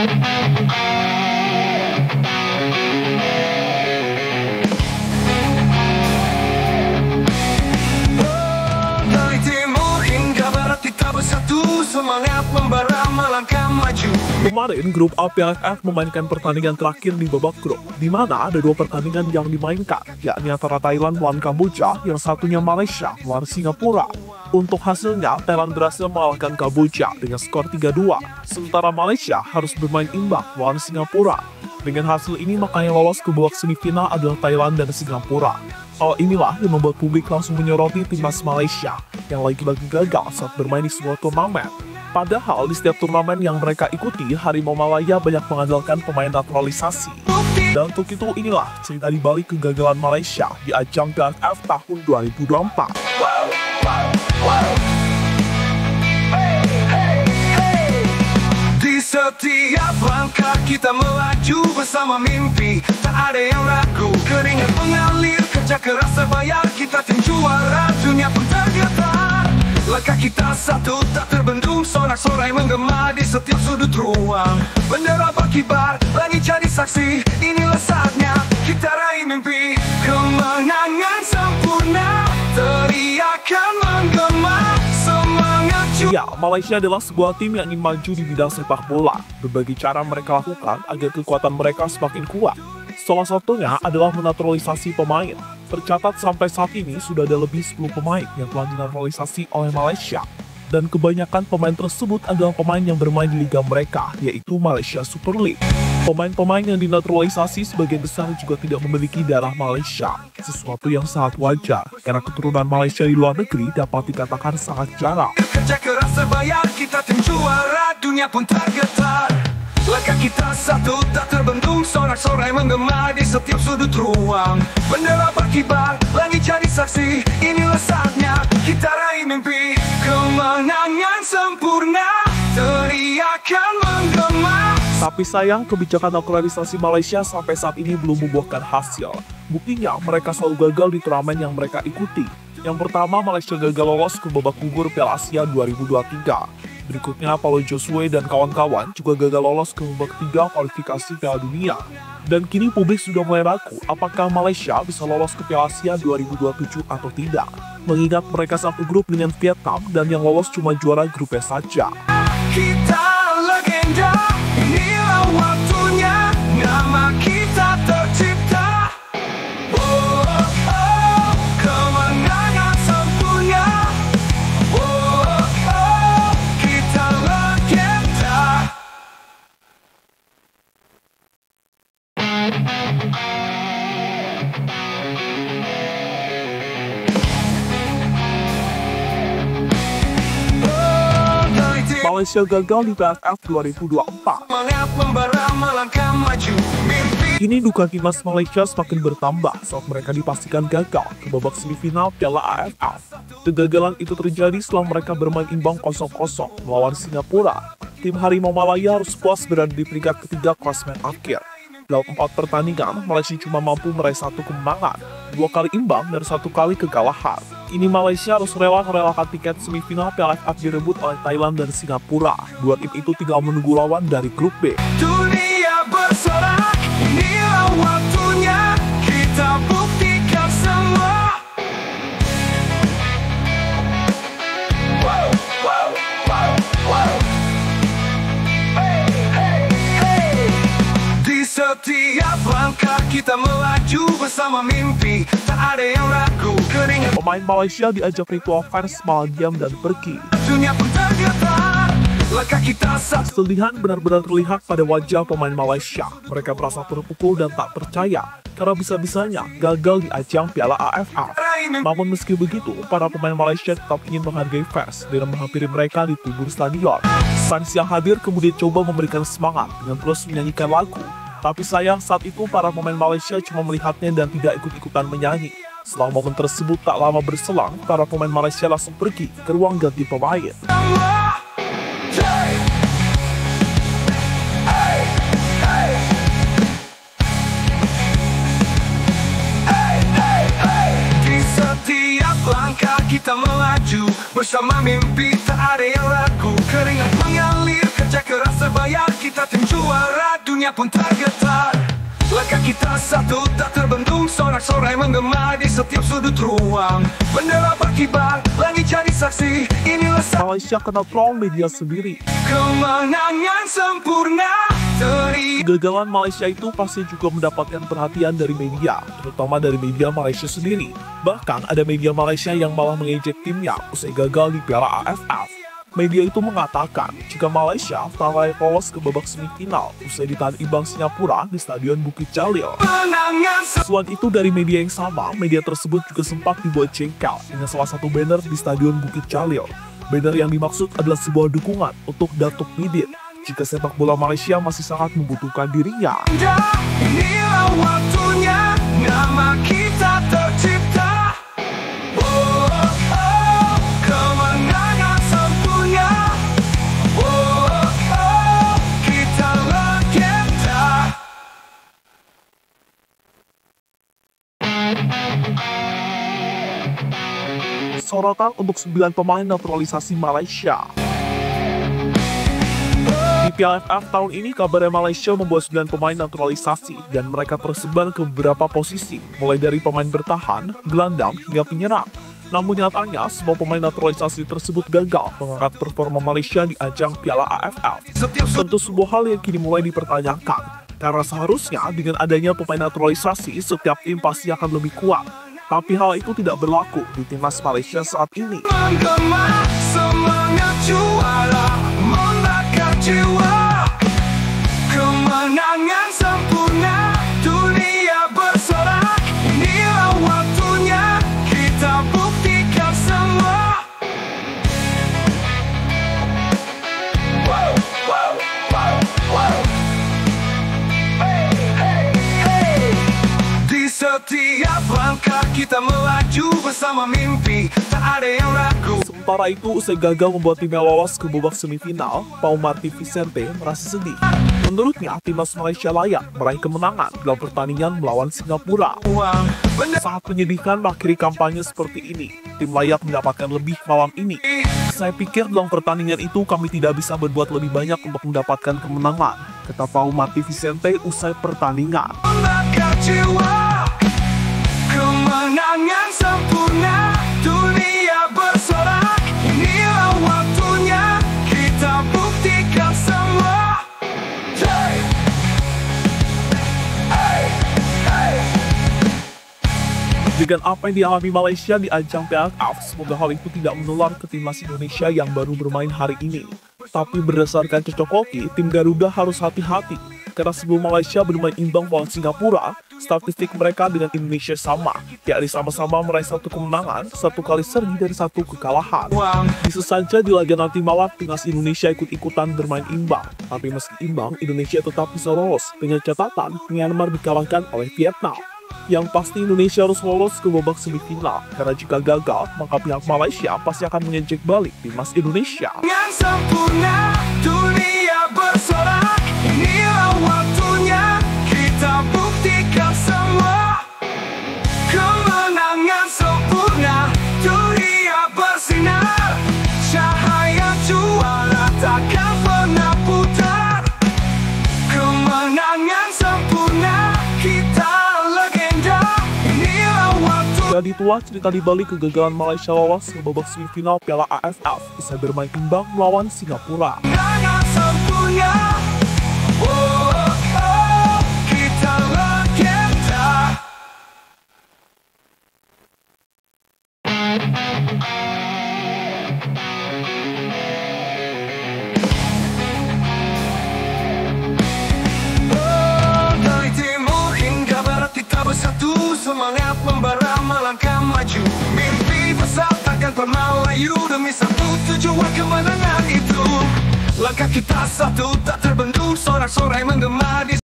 Dari timur hingga barat kita bersatu, semangat membara melangkah maju. Kemarin grup A PLFF memainkan pertandingan terakhir di babak grup, di mana ada dua pertandingan yang dimainkan, yakni antara Thailand melawan Kamboja, yang satunya Malaysia melawan Singapura. Untuk hasilnya, Thailand berhasil mengalahkan Kamboja dengan skor 3-2, sementara Malaysia harus bermain imbang melawan Singapura. Dengan hasil ini, makanya lolos ke babak semifinal adalah Thailand dan Singapura. Hal inilah yang membuat publik langsung menyoroti timnas Malaysia, yang lagi-lagi gagal saat bermain di sebuah turnamen. Padahal di setiap turnamen yang mereka ikuti, Harimau Malaya banyak mengandalkan pemain naturalisasi. Dan untuk itu inilah cerita di balik kegagalan Malaysia di ajang PLFF tahun 2024. Di setiap langkah kita melaju bersama mimpi, tak ada yang ragu. Keringat mengalir, kerja keras terbayar, kita tim juara, dunia pun tergetar. Langkah kita satu tak terbendung, sorak-sorai menggema di setiap sudut ruang. Bendera berkibar, langit jadi saksi, inilah saatnya kita raih mimpi. Kemenangan sempurna, teriakan menggema, semangat juara. Ya, Malaysia adalah sebuah tim yang ingin maju di bidang sepak bola. Berbagai cara mereka lakukan agar kekuatan mereka semakin kuat. Salah satunya adalah menaturalisasi pemain. Tercatat sampai saat ini sudah ada lebih 10 pemain yang telah dinaturalisasi oleh Malaysia. Dan kebanyakan pemain tersebut adalah pemain yang bermain di liga mereka, yaitu Malaysia Super League. Pemain-pemain yang dinaturalisasi sebagian besar juga tidak memiliki darah Malaysia, sesuatu yang sangat wajar, karena keturunan Malaysia di luar negeri dapat dikatakan sangat jarang. Kerja keras terbayar, kita tim juara, dunia pun tergetar. Langkah kita satu tak terbendung, sorak-sorai menggema di setiap sudut ruang. Bendera berkibar, langit jadi saksi, inilah saatnya kita raih mimpi. Kemenangan sempurna, teriakan menggema. Tapi sayang, kebijakan naturalisasi Malaysia sampai saat ini belum membuahkan hasil. Buktinya, mereka selalu gagal di turnamen yang mereka ikuti. Yang pertama, Malaysia gagal lolos ke babak gugur Piala Asia 2023. Berikutnya, Paulo Joshua dan kawan-kawan juga gagal lolos ke babak 3 kualifikasi Piala Dunia. Dan kini publik sudah mulai ragu apakah Malaysia bisa lolos ke Piala Asia 2027 atau tidak. Mengingat mereka satu grup dengan Vietnam dan yang lolos cuma juara grupnya saja. Kita legenda, inilah waktunya, nama kita tercipta. Oh, oh, oh, kemenangan sempurna. Oh, oh, oh, kita legenda. Malaysia gagal di PLFF 2024. Semangat membara melangkah maju, mimpi. Kini duka timnas Malaysia semakin bertambah saat mereka dipastikan gagal ke babak semifinal Piala AFF. Kegagalan itu terjadi setelah mereka bermain imbang 0-0 melawan Singapura. Tim Harimau Malaya harus puas berada di peringkat ketiga klasemen akhir. Dalam 4 pertandingan, Malaysia cuma mampu meraih 1 kemenangan, 2 kali imbang, dan 1 kali kekalahan. Kini Malaysia harus merelakan tiket semifinal Piala AFF direbut oleh Thailand dan Singapura. Dua tim itu tinggal menunggu lawan dari grup B. Dunia bersorak, inilah waktunya, kita buktikan semua. Wow, wow, wow, wow. Hey, hey, hey. Di setiap langkah kita melaju bersama mimpi, tak ada yang ragu. Keringat Pemain Malaysia diajak ritual fans malah diam dan pergi. dunia pun tergetar. Langkah kita satu. Kesedihan benar-benar terlihat pada wajah pemain Malaysia. Mereka merasa terpukul dan tak percaya karena bisa-bisanya gagal di ajang Piala AFF. Namun meski begitu, para pemain Malaysia tetap ingin menghargai fans dengan menghampiri mereka di tribun stadion. Fans yang hadir kemudian coba memberikan semangat dengan terus menyanyikan lagu. Tapi sayang saat itu para pemain Malaysia cuma melihatnya dan tidak ikut-ikutan menyanyi. Setelah momen tersebut tak lama berselang, para pemain Malaysia langsung pergi ke ruang ganti pemain. Di setiap langkah kita melaju bersama mimpi, tak ada yang ragu. Keringat mengalir, kerja keras terbayar. kita tim juara, dunia pun tergetar. Langkah kita satu tak terbendung, sorak-sorai menggema di setiap sudut ruang. Bendera berkibar, langit jadi saksi, inilah Malaysia kena troll media sendiri. kemenangan sempurna. Kegagalan Malaysia itu pasti juga mendapatkan perhatian dari media, terutama dari media Malaysia sendiri. Bahkan ada media Malaysia yang malah mengejek timnya usai gagal di Piala AFF. Media itu mengatakan jika Malaysia tak layak lolos ke babak semifinal usai ditahan imbang Singapura di Stadion Bukit Jalil. Selain itu dari media yang sama, media tersebut juga sempat dibuat jengkel dengan salah satu banner di Stadion Bukit Jalil. Banner yang dimaksud adalah sebuah dukungan untuk Datuk Midin jika sepak bola Malaysia masih sangat membutuhkan dirinya. Inilah waktunya, nama kita tercipta. Kemenangan sempurna. Kita legenda. Sorotan untuk 9 pemain naturalisasi Malaysia. Di Piala AFF tahun ini, kabarnya Malaysia membawa 9 pemain naturalisasi dan mereka tersebar ke beberapa posisi, mulai dari pemain bertahan, gelandang, hingga penyerang. Namun nyatanya, semua pemain naturalisasi tersebut gagal mengangkat performa Malaysia di ajang Piala AFF. Tentu sebuah hal yang kini mulai dipertanyakan, karena seharusnya dengan adanya pemain naturalisasi, setiap tim pasti akan lebih kuat. Tapi hal itu tidak berlaku di timnas Malaysia saat ini. Menggema semangat juara, membakar jiwa. Kemenangan sempurna, dunia bersorak. Inilah waktunya, kita buktikan semua. Wow, wow, wow, wow. Hey, hey, hey. Di setiap langkah kita melaju bersama mimpi, tak ada yang ragu. Sementara itu, usai gagal membuat timnya lolos ke babak semifinal, Pau Marti Vicente merasa sedih. Menurutnya, timnas Malaysia layak meraih kemenangan dalam pertandingan melawan Singapura. Saat menyedihkan mengakhiri kampanye seperti ini, tim layak mendapatkan lebih malam ini. Saya pikir dalam pertandingan itu kami tidak bisa berbuat lebih banyak untuk mendapatkan kemenangan, kata Pau Marti Vicente usai pertandingan. Membakar jiwa, kemenangan sempurna, dunia bersorak. Inilah waktunya, kita buktikan semua. Hey, hey, hey. Dengan apa yang dialami Malaysia di ajang Piala AFF, semoga hal itu tidak menular ke timnas Indonesia yang baru bermain hari ini. Tapi berdasarkan cocok loki, tim Garuda harus hati-hati. Karena sebelum Malaysia bermain imbang melawan Singapura, statistik mereka dengan Indonesia sama, yakni sama-sama meraih 1 kemenangan, 1 kali seri dari 1 kekalahan. Bisa saja di laga nanti malam timnas Indonesia ikut-ikutan bermain imbang, tapi meski imbang, Indonesia tetap bisa lolos dengan catatan Myanmar dikalahkan oleh Vietnam. Yang pasti Indonesia harus lolos ke babak semifinal, karena jika gagal, maka pihak Malaysia pasti akan mengejek balik timnas Indonesia. Yang sempurna, dunia bersorak. Inilah waktunya, kita buktikan semua. Kemenangan sempurna, dunia bersinar. Cahaya juara takkan pernah putar. Kemenangan sempurna, kita legenda. Inilah waktu. Dan itulah cerita di balik kegagalan Malaysia lolos ke babak semifinal Piala AFF usai bermain imbang melawan Singapura. Kemenangan sempurna. Kita legenda. Dari timur hingga barat kita bersatu, semangat membara melangkah maju. Mimpi besar takkan pernah layu, demi satu tujuan kemenangan itu. Langkah kita satu tak terbendung, sorak-sorai menggema di